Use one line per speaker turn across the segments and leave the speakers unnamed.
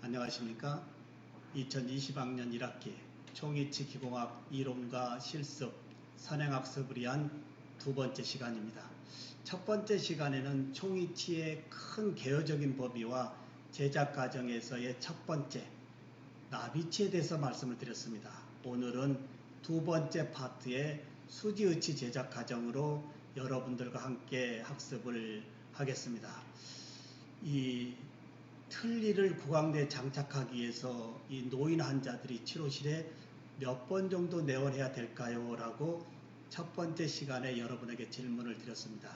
안녕하십니까. 2020학년 1학기 총이치 기공학 이론과 실습 선행학습을 위한 두 번째 시간입니다. 첫 번째 시간에는 총이치의 큰 개요적인 범위와 제작 과정에서의 첫 번째 나비치에 대해서 말씀을 드렸습니다. 오늘은 두 번째 파트의 수지의치 제작 과정으로 여러분들과 함께 학습을 하겠습니다. 이 틀니를 구강내에 장착하기 위해서 이 노인 환자들이 치료실에 몇 번 정도 내원해야 될까요? 라고 첫 번째 시간에 여러분에게 질문을 드렸습니다.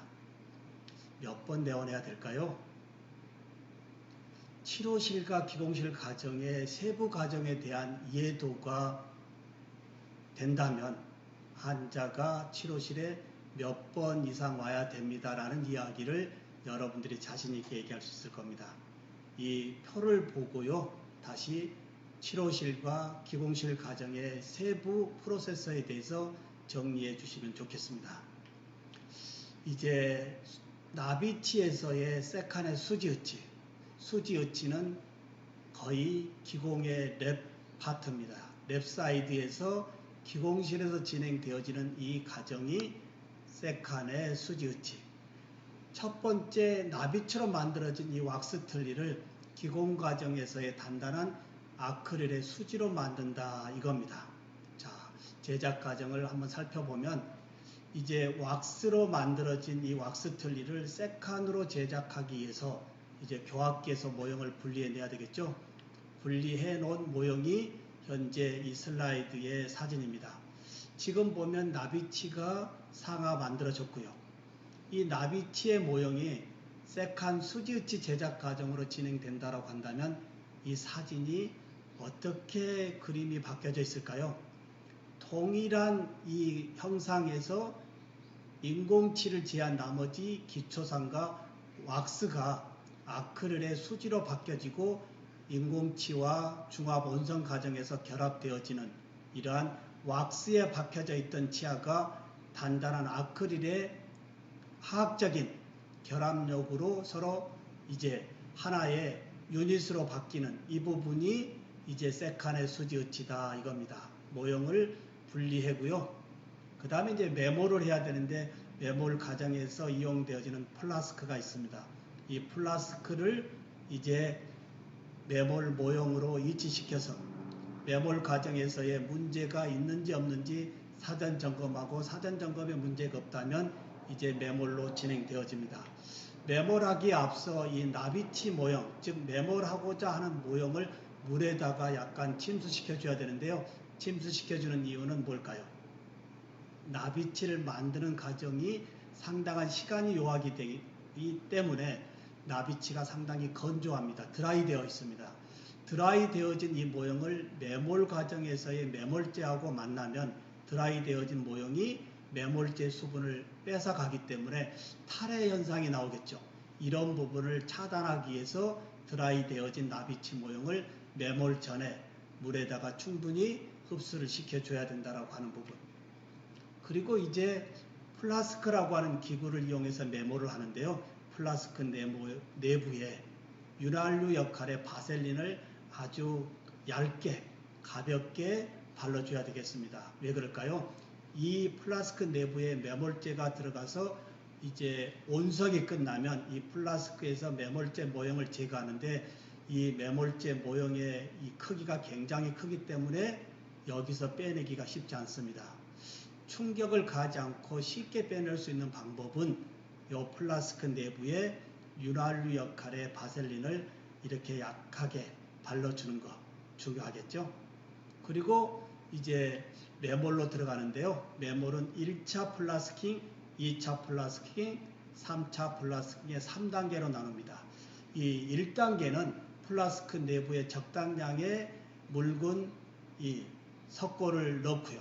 몇 번 내원해야 될까요? 치료실과 기공실 과정의 세부 과정에 대한 이해도가 된다면 환자가 치료실에 몇 번 이상 와야 됩니다라는 이야기를 여러분들이 자신 있게 얘기할 수 있을 겁니다. 이 표를 보고요, 다시 치료실과 기공실 과정의 세부 프로세서에 대해서 정리해 주시면 좋겠습니다. 이제 나비치에서의 세칸의 수지의치, 수지의치는 거의 기공의 랩 파트입니다. 랩 사이드에서 기공실에서 진행되어지는 이 과정이 세칸의 수지의치. 첫 번째 나비처럼 만들어진 이 왁스 틀니를 기공 과정에서의 단단한 아크릴의 수지로 만든다 이겁니다. 자, 제작 과정을 한번 살펴보면 이제 왁스로 만들어진 이 왁스 틀니를 세칸으로 제작하기 위해서 이제 교합기에서 모형을 분리해내야 되겠죠. 분리해 놓은 모형이 현재 이 슬라이드의 사진입니다. 지금 보면 나비치가 상하 만들어졌고요. 이 나비치의 모형이 세칸 수지의치 제작 과정으로 진행된다고 한다면 이 사진이 어떻게 그림이 바뀌어져 있을까요? 동일한 이 형상에서 인공치를 제한 나머지 기초상과 왁스가 아크릴의 수지로 바뀌어지고 인공치와 중합 온성 과정에서 결합되어지는 이러한 왁스에 박혀져 있던 치아가 단단한 아크릴의 화학적인 결합력으로 서로 이제 하나의 유닛으로 바뀌는 이 부분이 이제 세칸의 수지의치다 이겁니다. 모형을 분리하고요. 그 다음에 이제 메모를 해야 되는데 메모를 과정에서 이용되어지는 플라스크가 있습니다. 이 플라스크를 이제 메몰 모형으로 이치시켜서 메몰 과정에서의 문제가 있는지 없는지 사전 점검하고 사전 점검에 문제가 없다면 이제 메몰로 진행되어집니다. 메몰하기에 앞서 이 나비치 모형, 즉 메몰하고자 하는 모형을 물에다가 약간 침수시켜 줘야 되는데요. 침수시켜 주는 이유는 뭘까요? 나비치를 만드는 과정이 상당한 시간이 요하기 되기 때문에 나비치가 상당히 건조합니다. 드라이 되어 있습니다. 드라이 되어진 이 모형을 메몰 과정에서의 메몰제하고 만나면 드라이 되어진 모형이 메몰제 수분을 뺏어가기 때문에 탈해 현상이 나오겠죠. 이런 부분을 차단하기 위해서 드라이 되어진 나비치 모형을 메몰 전에 물에다가 충분히 흡수를 시켜줘야 된다고 하는 부분. 그리고 이제 플라스크라고 하는 기구를 이용해서 메몰을 하는데요. 플라스크 내부에 윤활유 역할의 바셀린을 아주 얇게 가볍게 발라줘야 되겠습니다. 왜 그럴까요? 이 플라스크 내부에 메몰제가 들어가서 이제 온성이 끝나면 이 플라스크에서 메몰제 모형을 제거하는데 이 메몰제 모형의 이 크기가 굉장히 크기 때문에 여기서 빼내기가 쉽지 않습니다. 충격을 가하지 않고 쉽게 빼낼 수 있는 방법은 이 플라스크 내부에 윤활유 역할의 바셀린을 이렇게 약하게 발라주는 거 중요하겠죠. 그리고 이제 메몰로 들어가는데요. 메몰은 1차 플라스킹, 2차 플라스킹, 3차 플라스킹의 3단계로 나눕니다. 이 1단계는 플라스크 내부에 적당량의 묽은 이 석고를 넣고요.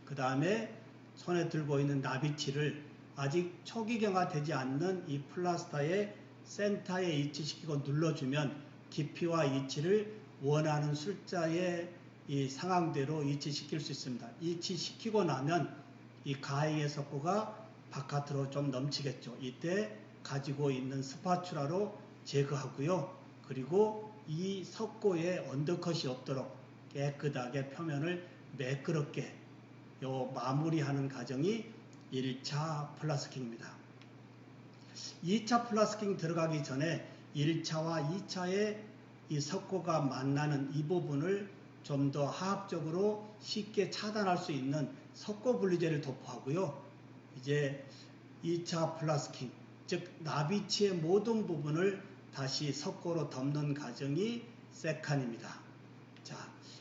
그 다음에 손에 들고 있는 나비치를 아직 초기경화되지 않는 이 플라스타의 센터에 위치시키고 눌러주면 깊이와 위치를 원하는 숫자의 이 상황대로 이치시킬 수 있습니다. 이치시키고 나면 이 가행의 석고가 바깥으로 좀 넘치겠죠. 이때 가지고 있는 스파츌라로 제거하고요. 그리고 이 석고에 언더컷이 없도록 깨끗하게 표면을 매끄럽게 마무리하는 과정이 1차 플라스킹입니다. 2차 플라스킹 들어가기 전에 1차와 2차의 이 석고가 만나는 이 부분을 좀 더 화학적으로 쉽게 차단할 수 있는 석고 분리제를 도포하고요. 이제 2차 플라스킹, 즉 나비치의 모든 부분을 다시 석고로 덮는 과정이 세칸입니다. 자,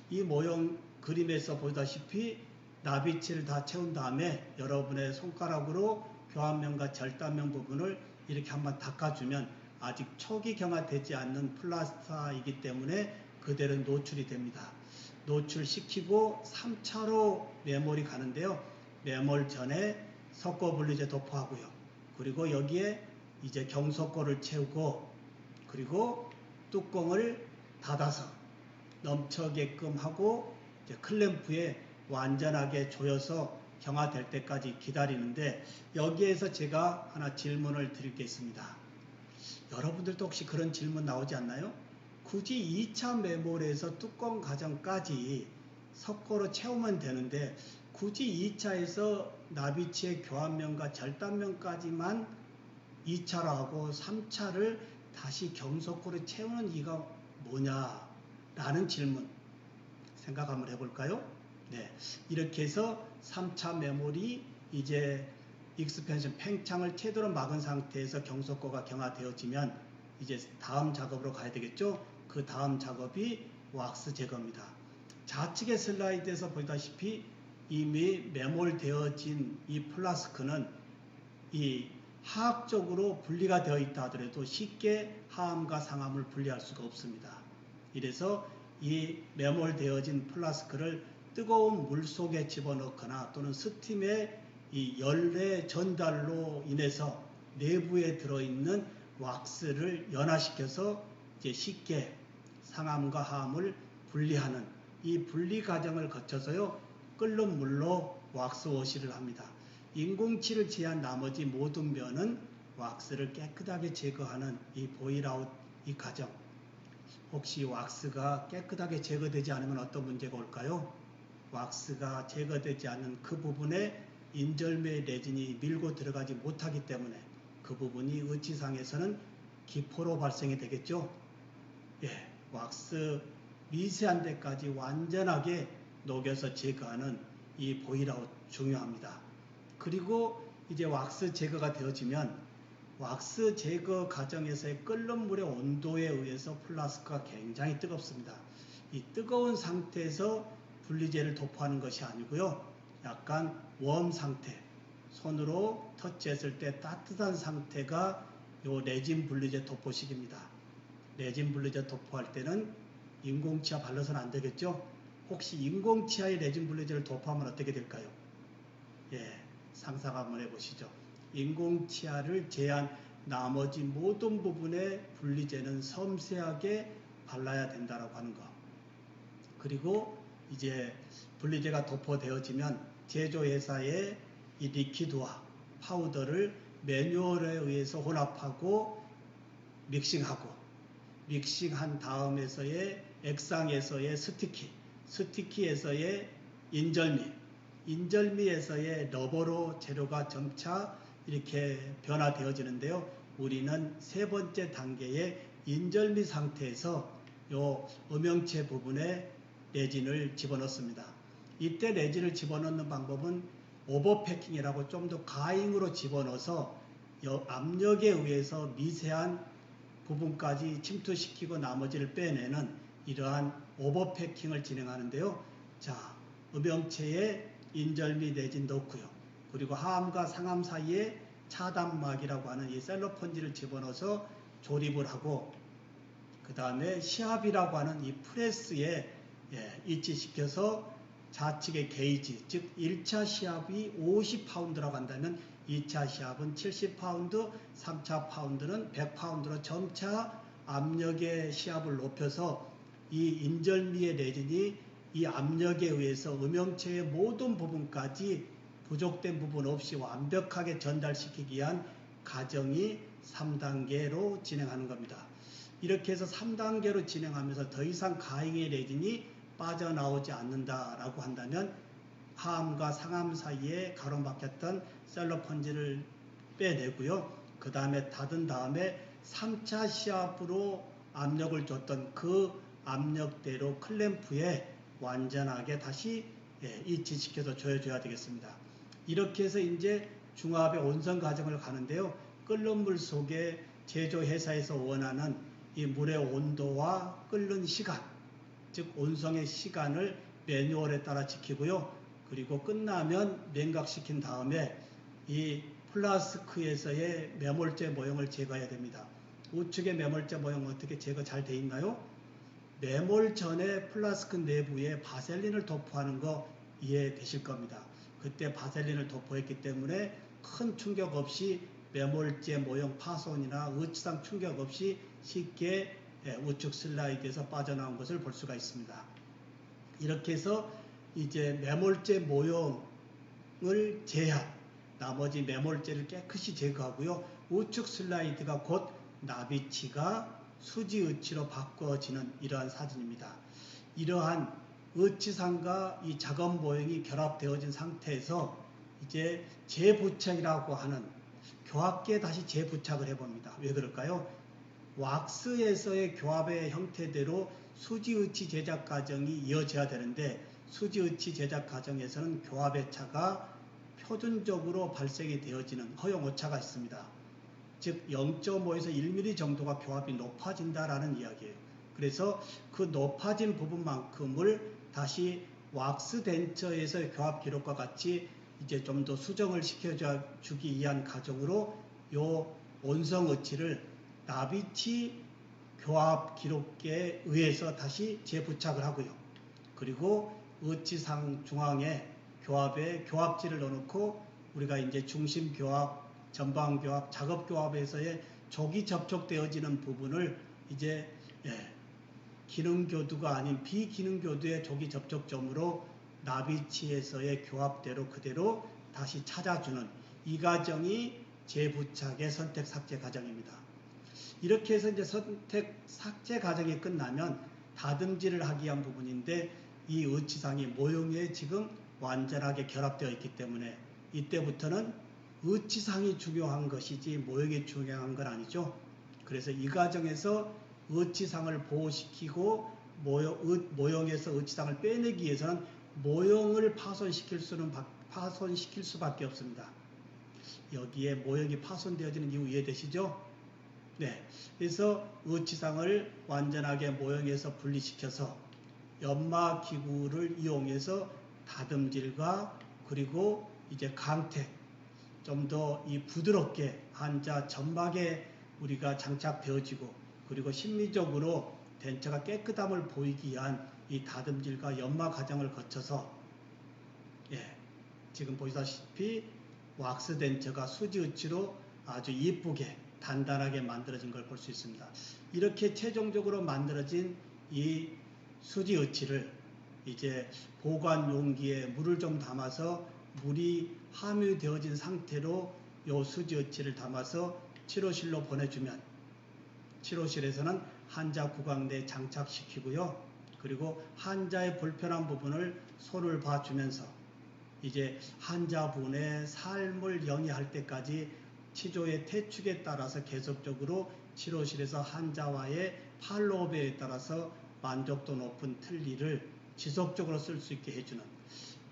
이 모형 그림에서 보다시피 나비치를 다 채운 다음에 여러분의 손가락으로 교환면과 절단면 부분을 이렇게 한번 닦아주면 아직 초기 경화되지 않는 플라스타이기 때문에 그대로 노출이 됩니다. 노출시키고 3차로 매몰이 가는데요. 매몰 전에 석고 분리제 도포하고요. 그리고 여기에 이제 경석고를 채우고 그리고 뚜껑을 닫아서 넘쳐게끔 하고 이제 클램프에 완전하게 조여서 경화될 때까지 기다리는데 여기에서 제가 하나 질문을 드릴 게 있습니다. 여러분들도 혹시 그런 질문 나오지 않나요? 굳이 2차 매몰에서 뚜껑 과정까지 석고로 채우면 되는데 굳이 2차에서 나비치의 교환면과 절단면까지만 2차로 하고 3차를 다시 경석고로 채우는 이유가 뭐냐라는 질문 생각 한번 해볼까요? 네, 이렇게 해서 3차 매몰이 이제 익스펜션 팽창을 최대로 막은 상태에서 경석고가 경화되어지면 이제 다음 작업으로 가야 되겠죠? 그 다음 작업이 왁스 제거입니다. 좌측의 슬라이드에서 보다시피 이미 매몰되어진 이 플라스크는 이 화학적으로 분리가 되어 있다 하더라도 쉽게 하암과 상암을 분리할 수가 없습니다. 이래서 이 매몰되어진 플라스크를 뜨거운 물 속에 집어넣거나 또는 스팀의 이 열의 전달로 인해서 내부에 들어있는 왁스를 연화시켜서 이제 쉽게 상암과 하암을 분리하는 이 분리 과정을 거쳐서요 끓는 물로 왁스 워시를 합니다. 인공치를 제한 나머지 모든 면은 왁스를 깨끗하게 제거하는 이 보일아웃 이 과정. 혹시 왁스가 깨끗하게 제거되지 않으면 어떤 문제가 올까요? 왁스가 제거되지 않는 그 부분에 인절미 레진이 밀고 들어가지 못하기 때문에 그 부분이 의치상에서는 기포로 발생이 되겠죠. 예, 왁스 미세한 데까지 완전하게 녹여서 제거하는 이 보일아웃 중요합니다. 그리고 이제 왁스 제거가 되어지면 왁스 제거 과정에서의 끓는 물의 온도에 의해서 플라스크가 굉장히 뜨겁습니다. 이 뜨거운 상태에서 분리제를 도포하는 것이 아니고요. 약간 웜 상태, 손으로 터치했을 때 따뜻한 상태가 요 레진 분리제 도포식입니다. 레진 분리제 도포할 때는 인공치아 발라서는 안 되겠죠? 혹시 인공치아의 레진 분리제를 도포하면 어떻게 될까요? 예, 상상 한번 해보시죠. 인공치아를 제한 나머지 모든 부분에 분리제는 섬세하게 발라야 된다라고 하는 거. 그리고 이제 분리제가 도포되어지면 제조회사의 이 리퀴드와 파우더를 매뉴얼에 의해서 혼합하고 믹싱한 다음에서의 액상에서의 스티키에서의 인절미에서의 러버로 재료가 점차 이렇게 변화되어지는데요. 우리는 세 번째 단계의 인절미 상태에서 요 음영체 부분에 레진을 집어넣습니다. 이때 레진을 집어넣는 방법은 오버패킹이라고 좀 더 가잉으로 집어넣어서 압력에 의해서 미세한 부분까지 침투시키고 나머지를 빼내는 이러한 오버패킹을 진행하는데요. 자, 음영체에 인절미 레진 넣고요. 그리고 하암과 상암 사이에 차단막이라고 하는 이 셀로폰지를 집어넣어서 조립을 하고 그 다음에 시압이라고 하는 이 프레스에 이치시켜서 좌측의 게이지, 즉 1차 시압이 50파운드라고 한다면 2차 시압은 70파운드, 3차 파운드는 100파운드로 점차 압력의 시압을 높여서 이 인절미의 레진이 이 압력에 의해서 음영체의 모든 부분까지 부족된 부분 없이 완벽하게 전달시키기 위한 과정이 3단계로 진행하는 겁니다. 이렇게 해서 3단계로 진행하면서 더 이상 가행의 레진이 빠져나오지 않는다라고 한다면 하암과 상암 사이에 가로막혔던 셀로펀지를 빼내고요. 그 다음에 닫은 다음에 3차 시압으로 압력을 줬던 그 압력대로 클램프에 완전하게 다시 이치시켜서 조여줘야 되겠습니다. 이렇게 해서 이제 중압의 온선 과정을 가는데요. 끓는 물 속에 제조회사에서 원하는 이 물의 온도와 끓는 시간, 즉 온성의 시간을 매뉴얼에 따라 지키고요. 그리고 끝나면 냉각시킨 다음에 이 플라스크에서의 매몰제 모형을 제거해야 됩니다. 우측의 매몰제 모형 어떻게 제거 잘 돼 있나요? 매몰 전에 플라스크 내부에 바셀린을 도포하는 거 이해되실 겁니다. 그때 바셀린을 도포했기 때문에 큰 충격 없이 매몰제 모형 파손이나 의치상 충격 없이 쉽게 우측 슬라이드에서 빠져나온 것을 볼 수가 있습니다. 이렇게 해서 이제 매몰제 모형을 제한, 나머지 매몰제를 깨끗이 제거하고요. 우측 슬라이드가 곧 나비치가 수지의치로 바꿔지는 이러한 사진입니다. 이러한 의치상과 이 작업 모형이 결합되어진 상태에서 이제 재부착이라고 하는 교합기에 다시 재부착을 해봅니다. 왜 그럴까요? 왁스에서의 교합의 형태대로 수지의치 제작 과정이 이어져야 되는데 수지의치 제작 과정에서는 교합의 차가 표준적으로 발생이 되어지는 허용 오차가 있습니다. 즉 0.5에서 1mm 정도가 교합이 높아진다라는 이야기예요. 그래서 그 높아진 부분만큼을 다시 왁스 덴처에서의 교합 기록과 같이 이제 좀 더 수정을 시켜주기 위한 과정으로 요 온성의치를 나비치 교합 기록계에 의해서 다시 재부착을 하고요. 그리고 의치상 중앙에 교합에 교합지를 넣어놓고 우리가 이제 중심 교합, 전방 교합, 작업 교합에서의 조기 접촉되어지는 부분을 이제 기능교두가 아닌 비기능교두의 조기 접촉점으로 나비치에서의 교합대로 그대로 다시 찾아주는 이 과정이 재부착의 선택 삭제 과정입니다. 이렇게 해서 이제 선택 삭제 과정이 끝나면 다듬질을 하기 위한 부분인데 이 의치상이 모형에 지금 완전하게 결합되어 있기 때문에 이때부터는 의치상이 중요한 것이지 모형이 중요한 건 아니죠. 그래서 이 과정에서 의치상을 보호시키고 모형에서 의치상을 빼내기 위해서는 모형을 파손시킬 수밖에 없습니다. 여기에 모형이 파손되어지는 이유 이해되시죠? 네. 그래서 의치상을 완전하게 모형에서 분리시켜서 연마기구를 이용해서 다듬질과 그리고 이제 강택, 좀 더 이 부드럽게 환자 점막에 우리가 장착되어지고 그리고 심리적으로 덴처가 깨끗함을 보이기 위한 이 다듬질과 연마 과정을 거쳐서 지금 보시다시피 왁스 덴처가 수지의치로 아주 이쁘게 단단하게 만들어진 걸 볼 수 있습니다. 이렇게 최종적으로 만들어진 이 수지의치를 이제 보관 용기에 물을 좀 담아서 물이 함유되어진 상태로 이 수지의치를 담아서 치료실로 보내주면 치료실에서는 환자 구강 내에 장착시키고요. 그리고 환자의 불편한 부분을 손을 봐주면서 이제 환자분의 삶을 영위할 때까지 치조의 태축에 따라서 계속적으로 치료실에서 환자와의 팔로우업에 따라서 만족도 높은 틀니를 지속적으로 쓸 수 있게 해주는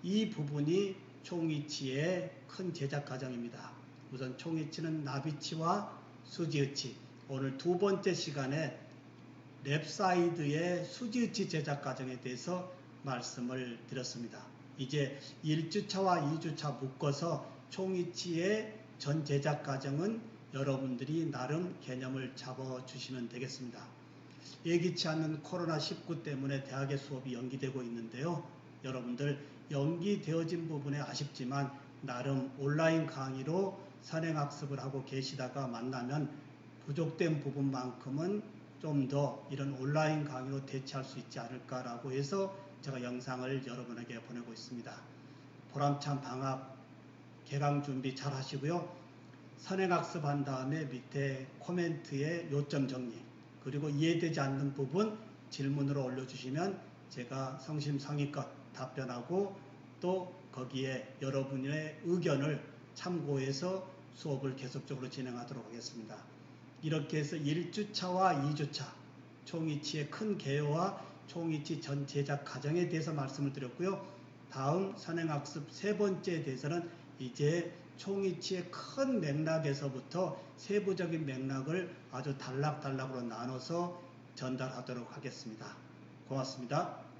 이 부분이 총이치의 큰 제작 과정입니다. 우선 총이치는 나비치와 수지의치, 오늘 두 번째 시간에 랩사이드의 수지의치 제작 과정에 대해서 말씀을 드렸습니다. 이제 1주차와 2주차 묶어서 총이치의 전 제작 과정은 여러분들이 나름 개념을 잡아주시면 되겠습니다. 예기치 않는 코로나19 때문에 대학의 수업이 연기되고 있는데요. 여러분들 연기되어진 부분에 아쉽지만 나름 온라인 강의로 선행학습을 하고 계시다가 만나면 부족된 부분만큼은 좀 더 이런 온라인 강의로 대체할 수 있지 않을까라고 해서 제가 영상을 여러분에게 보내고 있습니다. 보람찬 방학 개강 준비 잘 하시고요. 선행학습한 다음에 밑에 코멘트에 요점 정리, 그리고 이해되지 않는 부분 질문으로 올려주시면 제가 성심성의껏 답변하고 또 거기에 여러분의 의견을 참고해서 수업을 계속적으로 진행하도록 하겠습니다. 이렇게 해서 1주차와 2주차 총이치의 큰 개요와 총이치 전 제작 과정에 대해서 말씀을 드렸고요. 다음 선행학습 세 번째에 대해서는 이제 총이치의 큰 맥락에서부터 세부적인 맥락을 아주 단락단락으로 나눠서 전달하도록 하겠습니다. 고맙습니다.